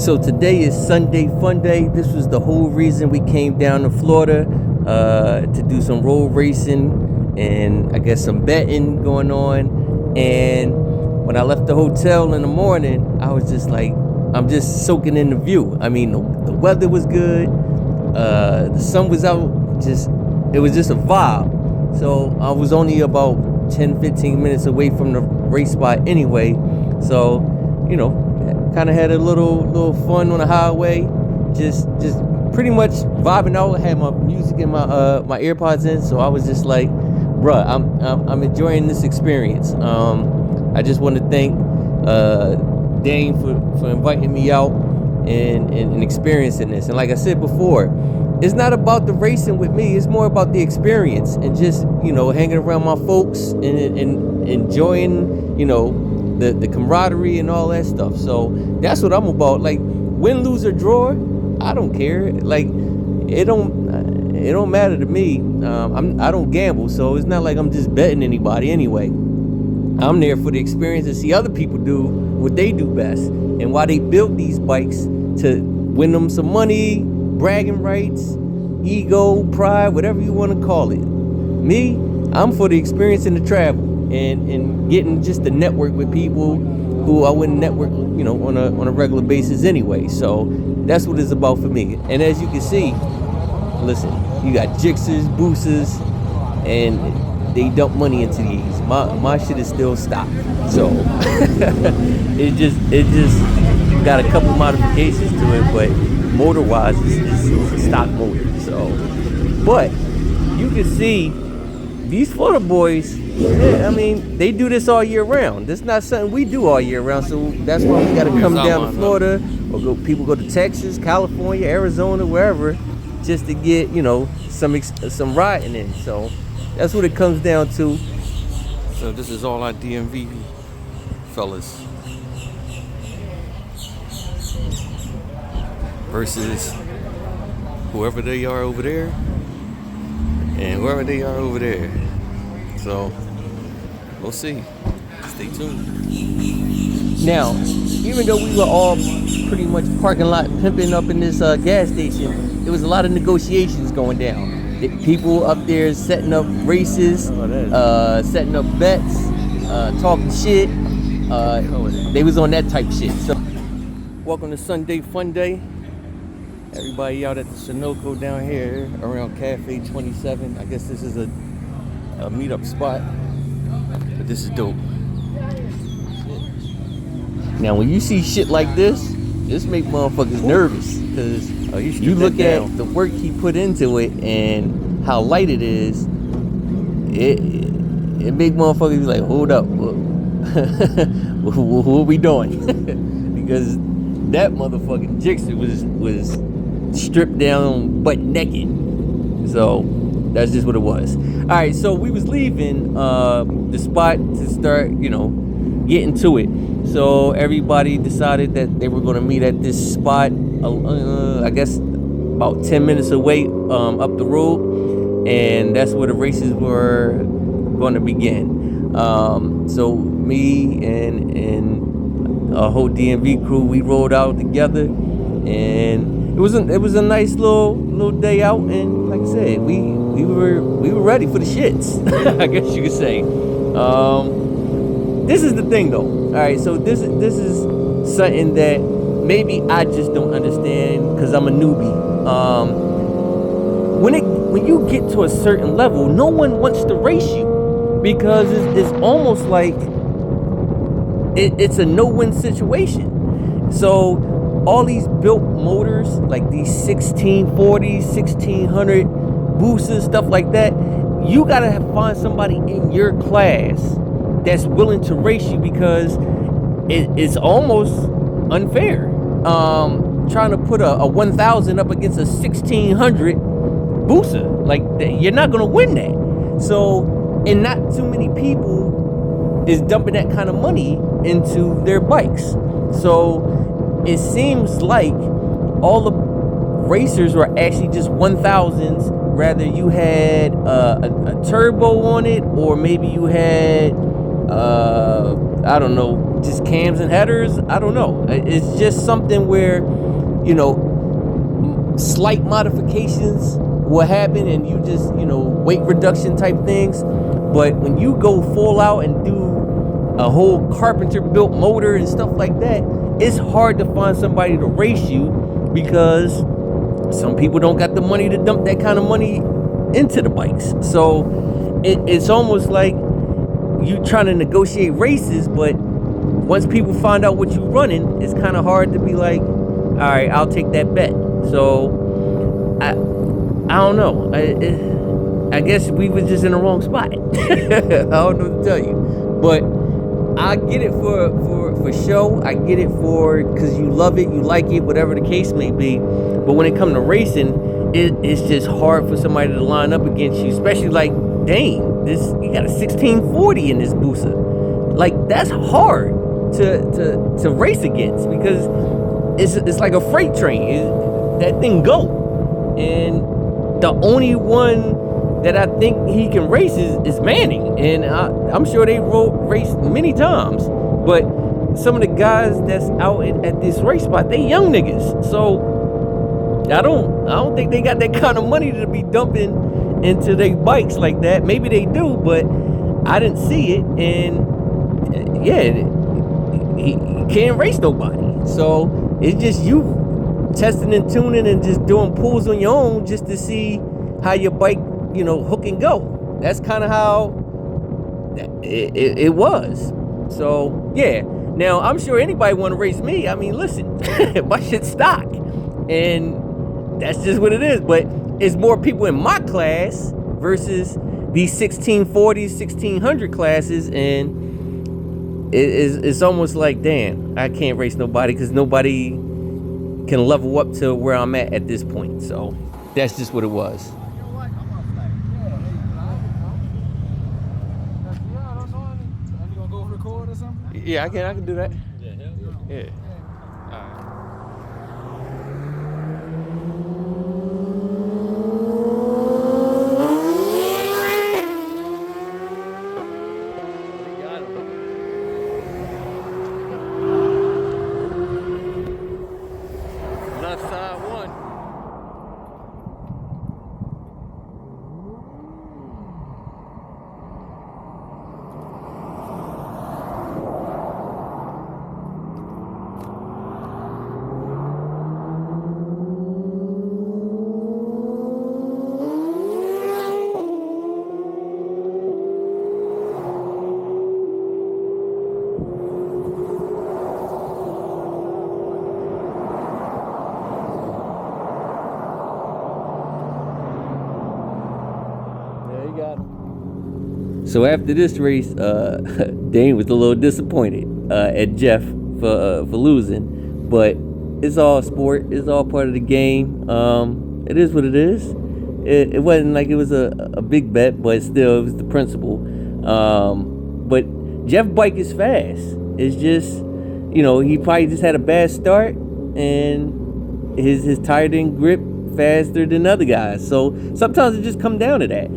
So today is Sunday Funday. This was the whole reason we came down to Florida to do some road racing and I guess some betting going on. And when I left the hotel in the morning, I was just like, I'm just soaking in the view. I mean, the weather was good. The sun was out. It was just a vibe. So I was only about 10-15 minutes away from the race spot anyway. So, you know, kind of had a little fun on the highway, just pretty much vibing out. I had my music in my AirPods in, so I was just like, bruh, I'm enjoying this experience. I just want to thank Dane for inviting me out and experiencing this. And like I said before, it's not about the racing with me. It's more about the experience and just, you know, hanging around my folks and enjoying, you know, the camaraderie and all that stuff. So that's what I'm about. Like, win, lose, or draw, I don't care. Like, it don't matter to me. I don't gamble, so it's not like I'm just betting anybody anyway. I'm there for the experience and see other people do what they do best and why they built these bikes, to win them some money, bragging rights, ego, pride, whatever you want to call it. Me, I'm for the experience and the travel and getting just to network with people who I wouldn't network, you know, on a regular basis anyway. So that's what it's about for me. And as you can see, listen, you got Jixers, Boosters, and they dump money into these. My shit is still stock. So it just got a couple modifications to it, but motor-wise, it's a stock motor. So, but you can see these Florida boys, yeah, I mean, they do this all year round. This is not something we do all year round, so that's why we got to come down to Florida, or people go to Texas, California, Arizona, wherever, just to get, you know, some riding in. So that's what it comes down to. So this is all our DMV fellas versus whoever they are over there and whoever they are over there. So we'll see. Stay tuned. Now, even though we were all pretty much parking lot pimping up in this gas station, there was a lot of negotiations going down. People up there setting up races, setting up bets, talking shit. They was on that type shit. So, welcome to Sunday Funday. Everybody out at the Sunoco down here around Cafe 27. I guess this is a meetup spot, but this is dope. Now, when you see shit like this make motherfuckers nervous, because you look at the work he put into it and how light it is. It make motherfuckers be like, hold up, what are we doing? Because that motherfucking Jixer was stripped down butt naked. So that's just what it was. All right, so we was leaving the spot to start, you know, getting to it. So everybody decided that they were going to meet at this spot, I guess about 10 minutes away up the road, and that's where the races were going to begin. So me and a whole DMV crew, we rode out together, and it was a nice little day out. And like I said, we were ready for the shits. I guess you could say. This is the thing, though. All right, so this is something that maybe I just don't understand because I'm a newbie. When you get to a certain level, no one wants to race you, because it's almost like it's a no-win situation. So all these built motors, like these 1640s, 1600 boosters, stuff like that, you gotta find somebody in your class that's willing to race you, because it's almost unfair. Trying to put a 1000 up against a 1600 booster, like, you're not gonna win that. So, and not too many people is dumping that kind of money into their bikes. So it seems like all the racers were actually just 1000s, rather you had a turbo on it, or maybe you had I don't know, just cams and headers. I don't know. It's just something where, you know, slight modifications will happen and you just, you know, weight reduction type things. But when you go full out and do a whole carpenter built motor and stuff like that, it's hard to find somebody to race you, because some people don't got the money to dump that kind of money into the bikes. So it's almost like you trying to negotiate races, but once people find out what you're running, it's kind of hard to be like, all right, I'll take that bet. So I don't know. I guess we was just in the wrong spot. I don't know what to tell you, but I get it for show. I get it for because you love it, you like it, whatever the case may be. But when it comes to racing, it's just hard for somebody to line up against you, especially like, dang, you got a 1640 in this booster. Like, that's hard to race against, because it's like a freight train. That thing go, and the only one that I think he can race is Manning, and I'm sure they raced many times. But some of the guys that's out at this race spot, they young niggas. So I don't think they got that kind of money to be dumping into their bikes like that. Maybe they do, but I didn't see it. And yeah, he can't race nobody. So it's just you testing and tuning and just doing pulls on your own just to see how your bike, you know, hook and go. That's kind of how it was. So yeah, now I'm sure anybody want to race me. I mean, listen, my shit's stock, and that's just what it is. But it's more people in my class versus these 1640s, 1600 classes, and it's almost like, damn, I can't race nobody because nobody can level up to where I'm at this point. So that's just what it was. Yeah, I can do that. Yeah. All right. Left side one. So after this race, Dane was a little disappointed at Jeff for losing, but it's all sport. It's all part of the game. It is what it is. It wasn't like it was a big bet, but still, it was the principle. But Jeff bike is fast. It's just, you know, he probably just had a bad start, and his tire didn't grip faster than other guys. So sometimes it just come down to that.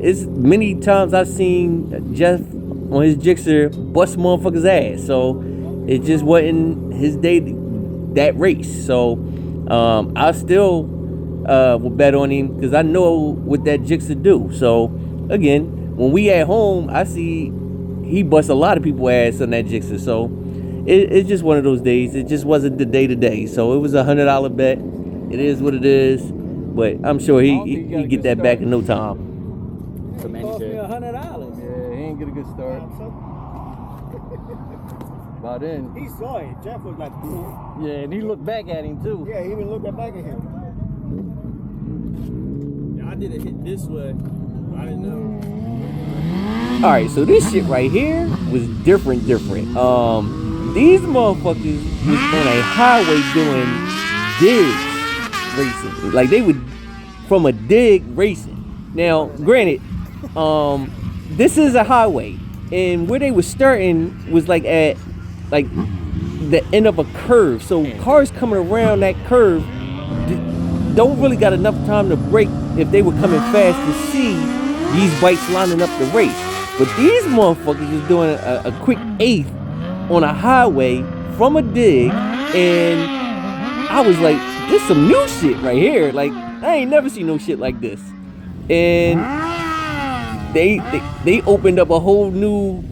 It's many times I've seen Jeff on his Gixxer bust motherfuckers' ass. So it just wasn't his day that race. So I still will bet on him because I know what that Gixxer do. So again, when we at home, I see he busts a lot of people's ass on that Gixxer. So it's just one of those days. It just wasn't the day to day. So it was a $100 bet. It is what it is. But I'm sure he get that back in no time. It cost me $100. Yeah, he ain't get a good start. By then, He saw it. Jeff was like, yeah, and he looked back at him too. yeah, he even looked back at him. Yeah, I did a hit this way. I didn't know. All right, so this shit right here was different. These motherfuckers was on a highway doing digs racing. Like they would from a dig racing. Now, granted, this is a highway, and where they were starting was like at like the end of a curve. So cars coming around that curve don't really got enough time to brake if they were coming fast to see these bikes lining up the race. But these motherfuckers was doing a quick eighth on a highway from a dig, and I was like, this some new shit right here. Like, I ain't never seen no shit like this. And they opened up a whole new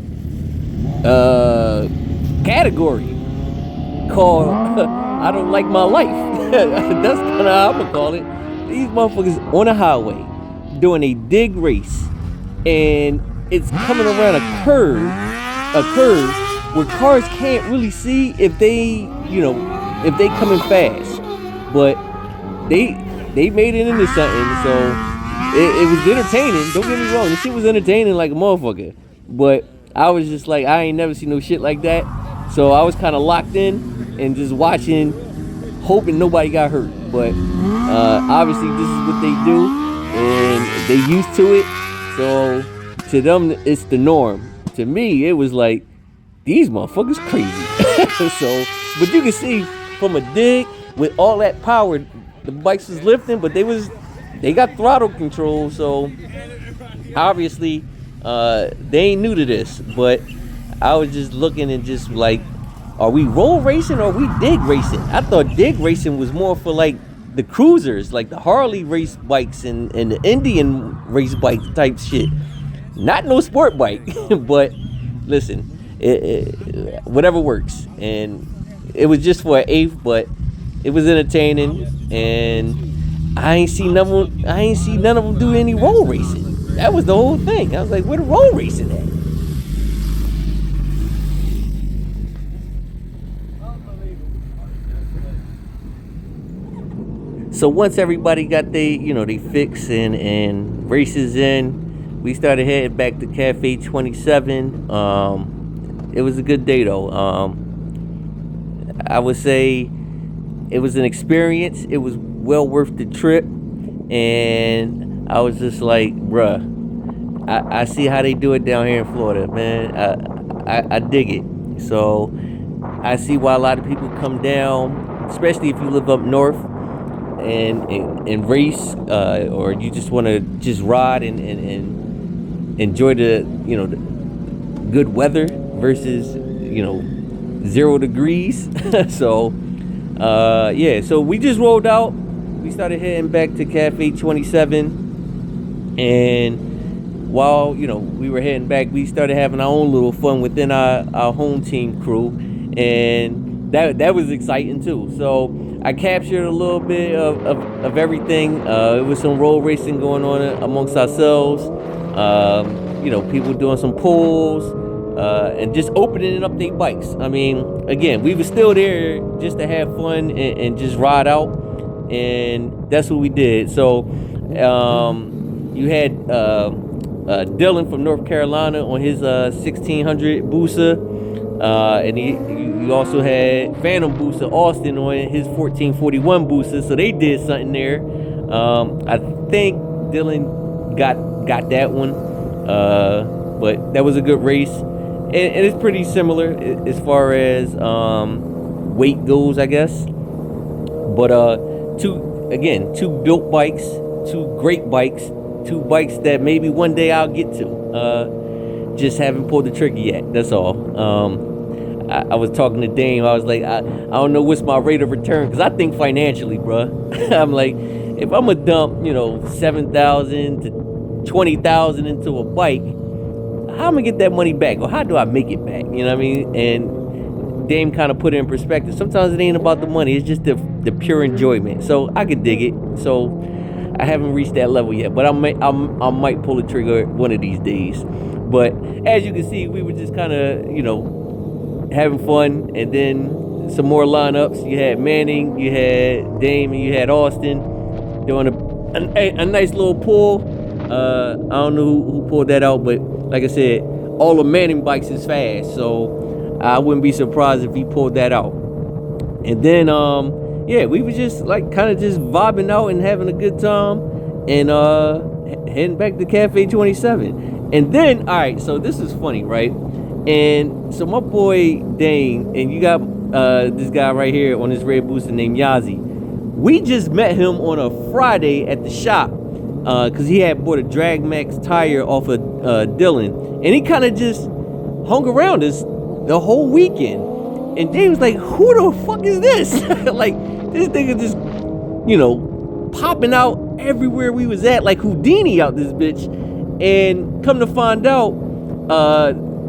category called I don't like my life. That's kind of how I'm gonna call it. These motherfuckers on a highway doing a dig race, and it's coming around a curve where cars can't really see if they coming fast, but they made it into something. So it was entertaining. Don't get me wrong, this shit was entertaining like a motherfucker. But I was just like, I ain't never seen no shit like that. So I was kind of locked in and just watching, hoping nobody got hurt. But obviously this is what they do, and they used to it. So to them, it's the norm. To me, it was like, these motherfuckers crazy. So, but you can see from a dig with all that power, the bikes was lifting, but they got throttle control. So obviously they ain't new to this. But I was just looking and just like, are we roll racing or are we dig racing? I thought dig racing was more for like the cruisers, like the Harley race bikes and the Indian race bike type shit. Not no sport bike. But listen, whatever works. And it was just for an eighth, but it was entertaining, and I ain't seen none of them do any roll racing. That was the whole thing. I was like, where the roll racing at? So once everybody got they fix and races in, we started heading back to Cafe 27. It was a good day though. I would say it was an experience. It was well worth the trip, and I was just like, bruh, I see how they do it down here in Florida, man. I dig it. So I see why a lot of people come down, especially if you live up north and race, or you just want to just ride and enjoy the the good weather versus 0 degrees. So so we just rolled out. We started heading back to Cafe 27, and while we were heading back, we started having our own little fun within our home team crew, and that was exciting too. So I captured a little bit of everything. It was some road racing going on amongst ourselves. People doing some pulls, and just opening up their bikes. I mean, again, we were still there just to have fun and just ride out, and that's what we did. So you had Dylan from North Carolina on his 1600 Busa, and you also had Phantom Busa Austin on his 1441 Busa. So they did something there. I think Dylan got that one, but that was a good race, and it's pretty similar as far as weight goes, I guess. But two built bikes, two great bikes, two bikes that maybe one day I'll get to. Just haven't pulled the trigger yet. That's all. I was talking to Dame. I was like, I don't know what's my rate of return, because I think financially, bruh. I'm like, if I'm gonna dump $7,000 to $20,000 into a bike, how am I gonna get that money back, or how do I make it back? You know what I mean? And Dame kind of put it in perspective. Sometimes it ain't about the money; it's just the pure enjoyment. So I could dig it. So I haven't reached that level yet, but I might pull the trigger one of these days. But as you can see, we were just kind of having fun, and then some more lineups. You had Manning, you had Dame, and you had Austin doing a nice little pull. I don't know who pulled that out, but like I said, all the Manning bikes is fast, so I wouldn't be surprised if he pulled that out. And then we were just like kind of just vibing out and having a good time, and heading back to Cafe 27. And then, all right, so this is funny, right? And so my boy Dane, and you got this guy right here on this red booster named Yazi. We just met him on a Friday at the shop. because he had bought a Drag Max tire off of Dylan, and he kind of just hung around us the whole weekend. And Dave was like, "Who the fuck is this?" Like, this nigga just, popping out everywhere we was at, like Houdini out this bitch. And come to find out,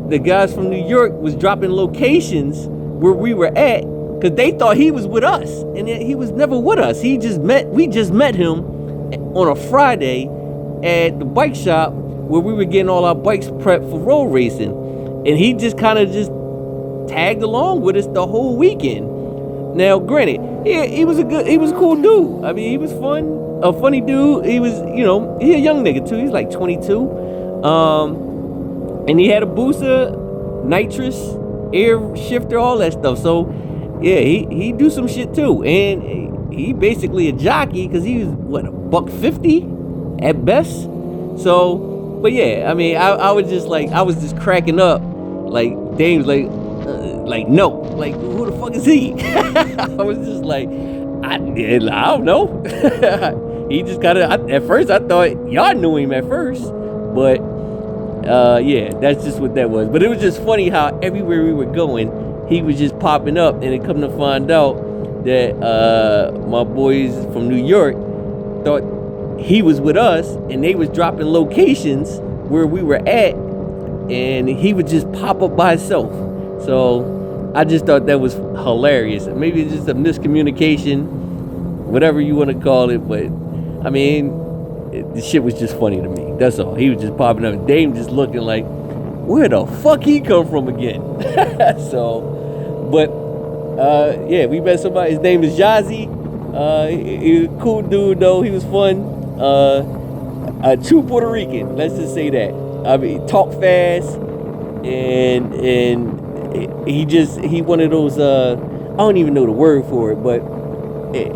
the guys from New York was dropping locations where we were at, because they thought he was with us, and he was never with us. We just met him on a Friday at the bike shop where we were getting all our bikes prepped for road racing, and he just kind of just tagged along with us the whole weekend. Now, granted, he was a cool dude. I mean, he was a funny dude. He was, he a young nigga too. He's like 22, and he had a booster, nitrous, air shifter, all that stuff. So, yeah, he do some shit too, and he basically a jockey, because he was what, $150 at best. So, but yeah, I mean, I was just cracking up. Like, Dave's like, no, like, who the fuck is he? I was just like, I don't know. He just kind of, at first I thought y'all knew him at first, but yeah, that's just what that was. But it was just funny how everywhere we were going, he was just popping up, and it come to find out that my boys from New York thought he was with us, and they was dropping locations where we were at, and he would just pop up by himself. So I just thought that was hilarious. Maybe it's just a miscommunication, whatever you want to call it, but I mean, the shit was just funny to me. That's all. He was just popping up, and Dame just looking like, where the fuck he come from again? So, but yeah, we met somebody. His name is Jazzy. He was a cool dude though. He was fun. A true Puerto Rican. Let's just say that. I mean, talk fast, and he one of those. I don't even know the word for it, but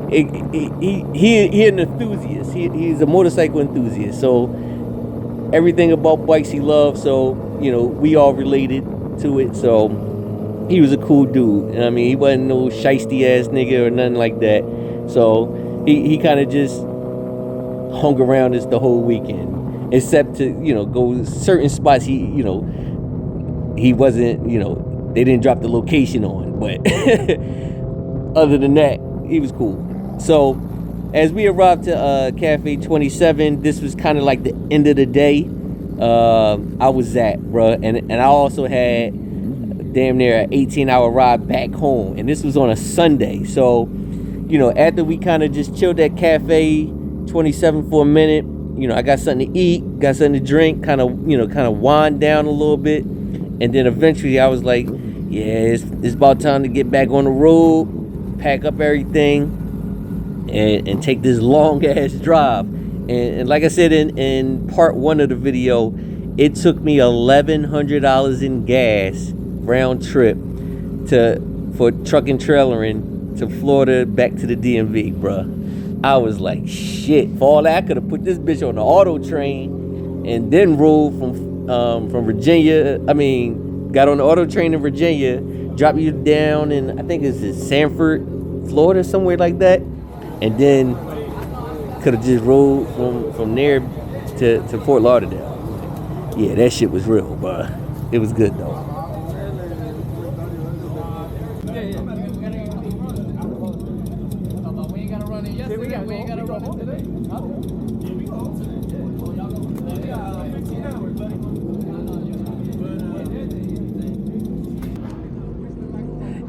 he an enthusiast. He's a motorcycle enthusiast. So everything about bikes he loves. So we all related to it. So he was a cool dude. I mean, he wasn't no shiesty ass nigga or nothing like that. So he kind of just hung around us the whole weekend, except to go certain spots. He wasn't, they didn't drop the location on, but other than that, he was cool. So as we arrived to Cafe 27, this was kind of like the end of the day. I was at, bruh, and I also had damn near an 18-hour ride back home, and this was on a Sunday. So after we kind of just chilled at Cafe 27 for a minute, I got something to eat, got something to drink, kind of wind down a little bit, and then eventually I was like, yeah, it's about time to get back on the road, pack up everything, and take this long ass drive. And like I said in part one of the video, it took me $1,100 in gas round trip for truck and trailering to Florida back to the DMV, bruh. I was like, shit, for all that, I could have put this bitch on the auto train and then rode from Virginia. I mean, got on the auto train in Virginia, drop you down in, I think it's in Sanford, Florida, somewhere like that, and then could have just rode from there to Fort Lauderdale. Yeah, that shit was real, but it was good though.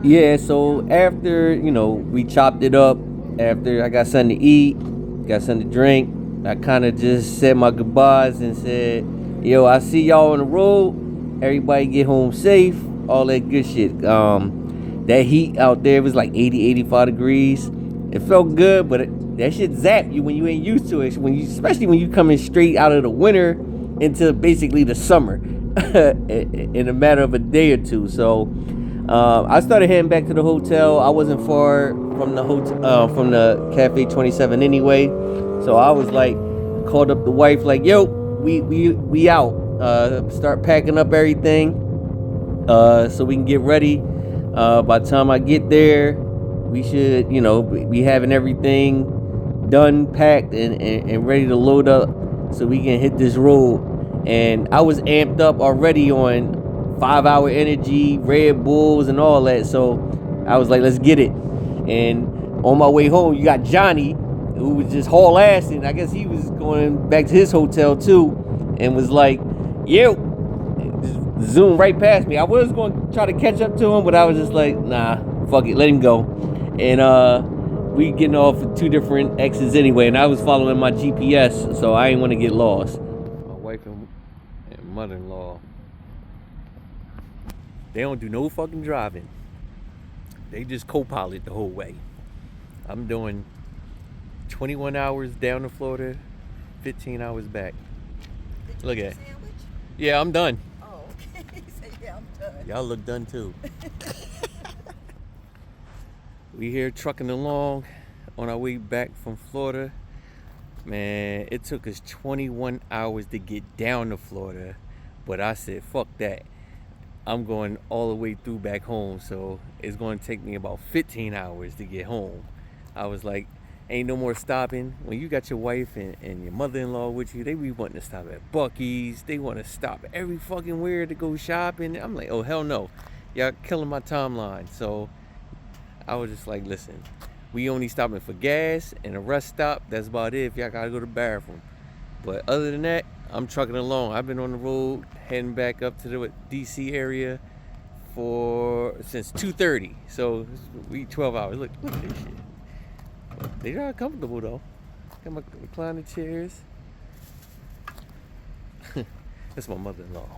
Yeah, so after, we chopped it up, after I got something to eat, got something to drink, I kind of just said my goodbyes and said, yo, I see y'all on the road, everybody get home safe, all that good shit. That heat out there was like 80, 85 degrees. It felt good, but that shit zap you when you ain't used to it, especially when you coming straight out of the winter into basically the summer in a matter of a day or two. So I started heading back to the hotel. I wasn't far from the hotel, from the Cafe 27 anyway. So I was like, called up the wife, like, yo, we out. Start packing up everything so we can get ready. By the time I get there, we should, be having everything done, packed, and ready to load up so we can hit this road. And I was amped up already on 5 Hour Energy, Red Bulls, and all that. So I was like, let's get it. And on my way home, you got Johnny, who was just haul ass, and I guess he was going back to his hotel too, and was like, "Yeah," just zoom right past me. I was going to try to catch up to him, but I was just like, nah, fuck it, let him go. And we getting off at 2 different exits anyway, and I was following my GPS, so I didn't want to get lost. My wife and mother-in-law, they don't do no fucking driving. They just co-pilot the whole way. I'm doing 21 hours down to Florida, 15 hours back. Look at it. Yeah, I'm done. Oh, okay. He said, yeah, I'm done. Y'all look done too. We here trucking along on our way back from Florida. Man, it took us 21 hours to get down to Florida, but I said, fuck that. I'm going all the way through back home, so it's going to take me about 15 hours to get home. I was like, ain't no more stopping. When you got your wife and your mother-in-law with you, they be wanting to stop at Buc-ee's. They want to stop every fucking where to go shopping. I'm like, oh, hell no. Y'all killing my timeline. So I was just like, listen, we only stopping for gas and a rest stop. That's about it if y'all got to go to the bathroom. But other than that, I'm trucking along. I've been on the road heading back up to the DC area since 2:30. So we 12 hours. Look at this shit. They are comfortable though. Got my recliner chairs. That's my mother-in-law.